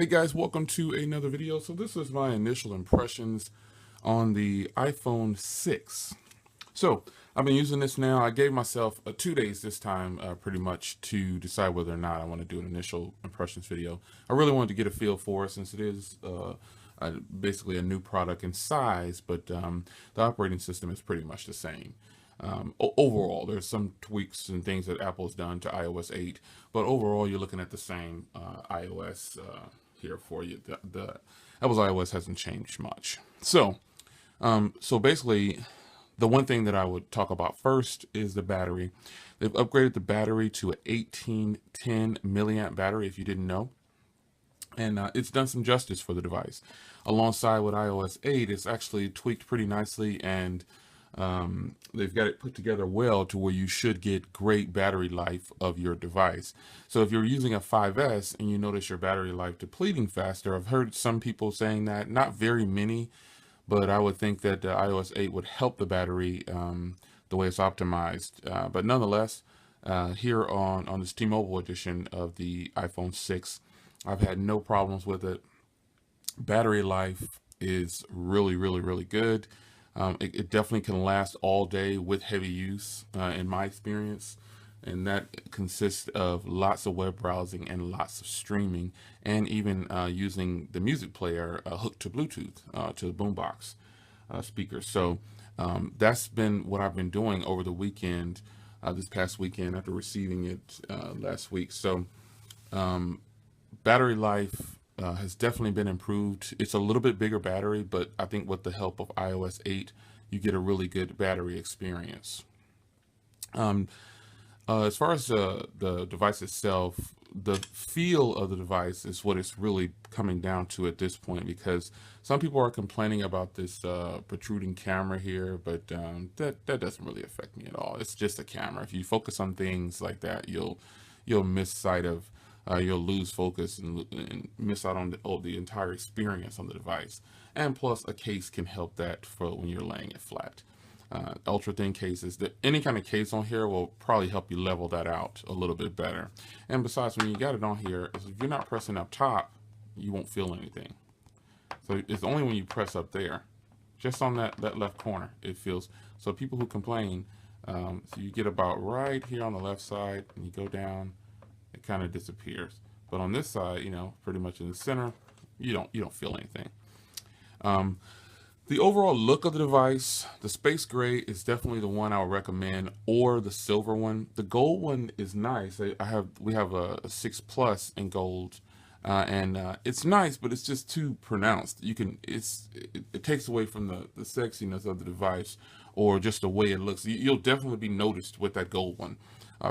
guys, welcome to another video. So this is my initial impressions on the iPhone 6. So I've been using this now. I gave myself 2 days this time pretty much to decide whether or not I want to do an initial impressions video. I really wanted to get a feel for it since it is basically a new product in size, but the operating system is pretty much the same. Overall, there's some tweaks and things that Apple's done to iOS 8, but overall, you're looking at the same iOS here for you. The Apple's iOS hasn't changed much. So basically, the one thing that I would talk about first is the battery. They've upgraded the battery to an 1810 milliamp battery, if you didn't know. And it's done some justice for the device. Alongside with iOS 8, it's actually tweaked pretty nicely, and they've got it put together well to where you should get great battery life of your device. So if you're using a 5S and you notice your battery life depleting faster, I've heard some people saying that, not very many, but I would think that iOS 8 would help the battery the way it's optimized. But nonetheless, here on this T-Mobile edition of the iPhone 6, I've had no problems with it. Battery life is really good. It definitely can last all day with heavy use, in my experience, and that consists of lots of web browsing and lots of streaming, and even using the music player hooked to Bluetooth to the boombox speakers. So that's been what I've been doing over the weekend, this past weekend after receiving it last week. So battery life has definitely been improved. It's a little bit bigger battery, but I think with the help of iOS 8, you get a really good battery experience. As far as the device itself, the feel of the device is what it's really coming down to at this point, because some people are complaining about this protruding camera here, but that doesn't really affect me at all. It's just a camera. If you focus on things like that, you'll miss sight of you'll lose focus and miss out on the entire experience on the device. And plus, a case can help that for when you're laying it flat. Ultra thin cases, any kind of case on here will probably help you level that out a little bit better. And besides, when you got it on here, if you're not pressing up top, you won't feel anything. So it's only when you press up there, just on that left corner, it feels. So people who complain, so you get about right here on the left side, and you go down, it kind of disappears. But on this side, pretty much in the center, you don't feel anything. The overall look of the device, the space gray is definitely the one I would recommend, or the silver one. The gold one is nice. We have a 6 Plus in gold, and it's nice, but it's just too pronounced. It takes away from the sexiness of the device, or just the way it looks. You'll definitely be noticed with that gold one.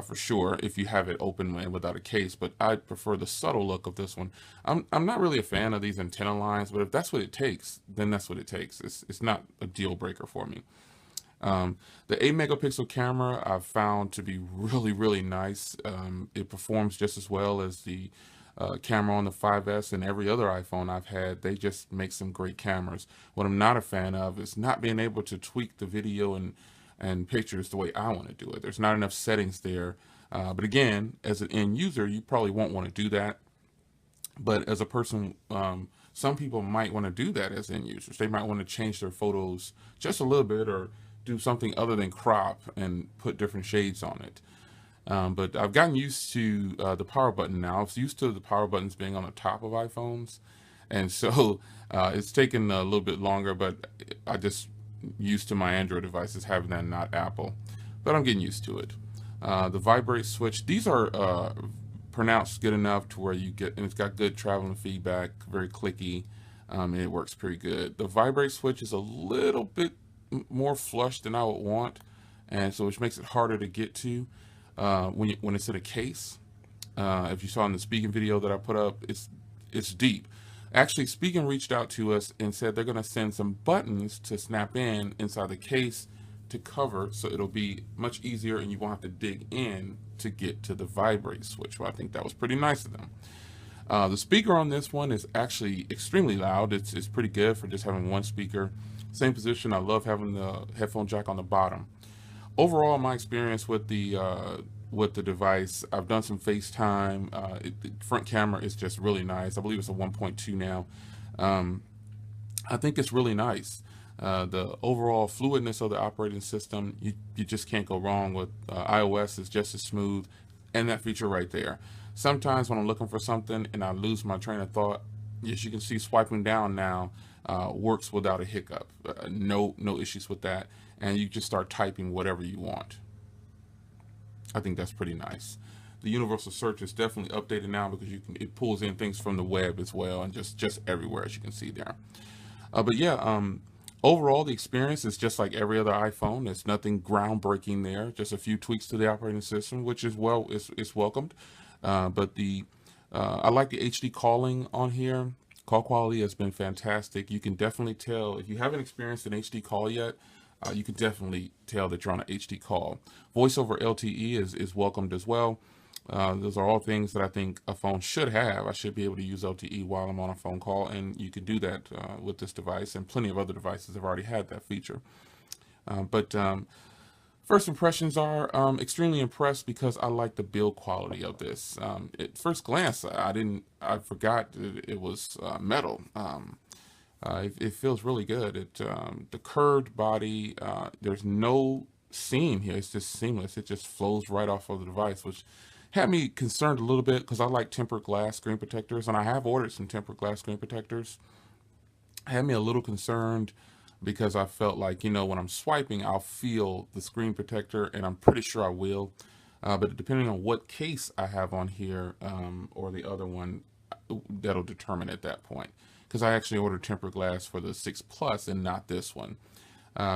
For sure, if you have it open and without a case, but I prefer the subtle look of this one. I'm not really a fan of these antenna lines, but if that's what it takes, then that's what it takes. It's not a deal breaker for me. The 8 megapixel camera I've found to be really nice. It performs just as well as the camera on the 5S and every other iPhone I've had. They just make some great cameras. What I'm not a fan of is not being able to tweak the video and pictures the way I want to do it. There's not enough settings there. But again, as an end user, you probably won't want to do that. But as a person, some people might want to do that as end users. They might want to change their photos just a little bit, or do something other than crop and put different shades on it. But I've gotten used to the power button now. I was used to the power buttons being on the top of iPhones. And so it's taken a little bit longer, but I just used to my Android devices having that, not Apple, but I'm getting used to it. The vibrate switch, these are pronounced good enough to where and it's got good traveling feedback, very clicky, and it works pretty good. The vibrate switch is a little bit more flush than I would want, and so which makes it harder to get to when it's in a case. If you saw in the speaking video that I put up, it's deep. Actually, Speaking reached out to us and said they're going to send some buttons to snap in inside the case to cover, so it'll be much easier and you won't have to dig in to get to the vibrate switch. Well, I think that was pretty nice of them. The speaker on this one is actually extremely loud. It's pretty good for just having one speaker. Same position. I love having the headphone jack on the bottom. Overall, my experience with the with the device. I've done some FaceTime. The front camera is just really nice. I believe it's a 1.2 now. Um, I think it's really nice. The overall fluidness of the operating system, you just can't go wrong with iOS is just as smooth, and that feature right there. Sometimes when I'm looking for something and I lose my train of thought, as you can see, swiping down now works without a hiccup. No issues with that, and you just start typing whatever you want. I think that's pretty nice. The universal search is definitely updated now because it pulls in things from the web as well and just everywhere, as you can see there. But yeah, overall the experience is just like every other iPhone. There's nothing groundbreaking there. Just a few tweaks to the operating system, which is welcomed. But the I like the HD calling on here. Call quality has been fantastic. You can definitely tell if you haven't experienced an HD call yet. You can definitely tell that you're on an HD call. Voice over LTE is welcomed as well. Those are all things that I think a phone should have. I should be able to use LTE while I'm on a phone call, and you can do that with this device, and plenty of other devices have already had that feature. But first impressions are extremely impressed because I like the build quality of this. At first glance, I forgot that it was metal. It feels really good. The curved body, there's no seam here. It's just seamless. It just flows right off of the device, which had me concerned a little bit because I like tempered glass screen protectors, and I have ordered some tempered glass screen protectors. Had me a little concerned because I felt like, when I'm swiping, I'll feel the screen protector, and I'm pretty sure I will. But depending on what case I have on here or the other one, that'll determine at that point. Because I actually ordered tempered glass for the 6 Plus and not this one.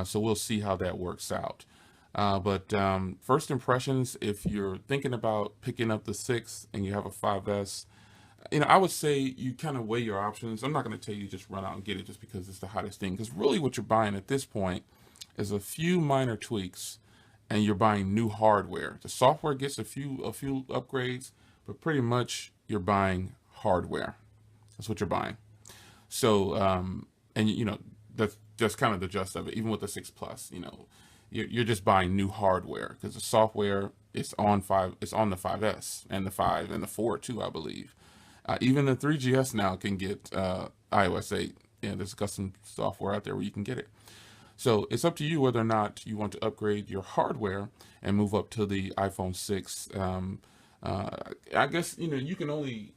So we'll see how that works out. But first impressions, if you're thinking about picking up the 6 and you have a 5S, I would say you kind of weigh your options. I'm not going to tell you just run out and get it just because it's the hottest thing. Because really what you're buying at this point is a few minor tweaks and you're buying new hardware. The software gets a few upgrades, but pretty much you're buying hardware. That's what you're buying. So, and that's kind of the gist of it. Even with the 6 Plus, you're just buying new hardware because the software is it's on the 5S and the 5 and the 4 too, I believe. Even the 3GS now can get iOS 8, and there's custom software out there where you can get it. So it's up to you whether or not you want to upgrade your hardware and move up to the iPhone 6. I guess you can only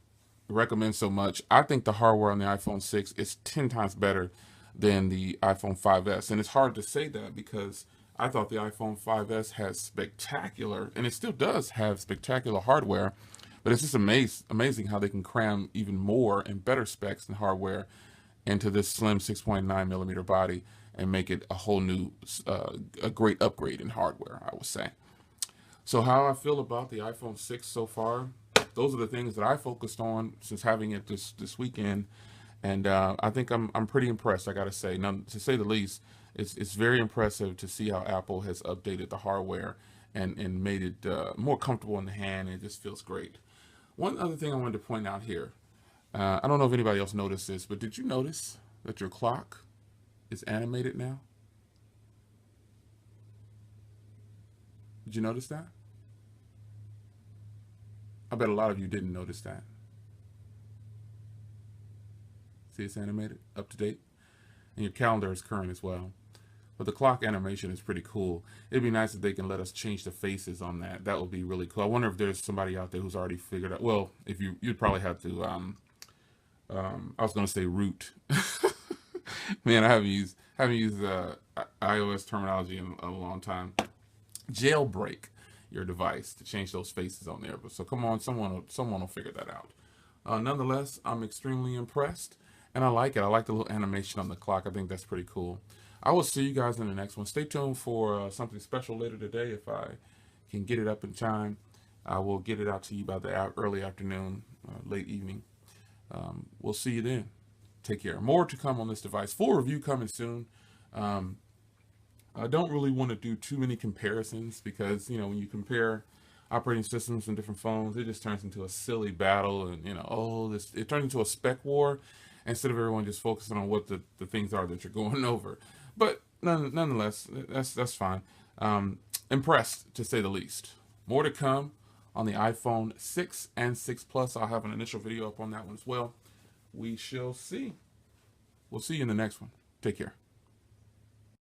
recommend so much. I think the hardware on the iPhone 6 is 10 times better than the iPhone 5S. And it's hard to say that because I thought the iPhone 5S has spectacular, and it still does have spectacular hardware, but it's just amazing how they can cram even more and better specs and hardware into this slim 6.9 millimeter body and make it a whole new, a great upgrade in hardware, I would say. So how I feel about the iPhone 6 so far, those are the things that I focused on since having it this weekend, and I think I'm pretty impressed. I got to say, now, to say the least, it's very impressive to see how Apple has updated the hardware and made it more comfortable in the hand, and it just feels great. One other thing I wanted to point out here, I don't know if anybody else noticed this, but did you notice that your clock is animated now? Did you notice that? I bet a lot of you didn't notice that. See, it's animated, up to date, and your calendar is current as well. But the clock animation is pretty cool. It'd be nice if they can let us change the faces on that. That would be really cool. I wonder if there's somebody out there who's already figured out. Well, if you'd probably have to. I was going to say root. Man, I haven't used iOS terminology in a long time. Jailbreak your device to change those faces on there. But so come on, someone will figure that out. Nonetheless, I'm extremely impressed, and I like it. I like the little animation on the clock. I think that's pretty cool. I will see you guys in the next one. Stay tuned for something special later today. If I can get it up in time, I will get it out to you by the early afternoon, late evening. We'll see you then. Take care. More to come on this device. Full review coming soon. I don't really want to do too many comparisons because, when you compare operating systems and different phones, it just turns into a silly battle, and it turns into a spec war instead of everyone just focusing on what the things are that you're going over. But nonetheless, that's fine. Impressed, to say the least. More to come on the iPhone 6 and 6 Plus. I'll have an initial video up on that one as well. We shall see. We'll see you in the next one. Take care.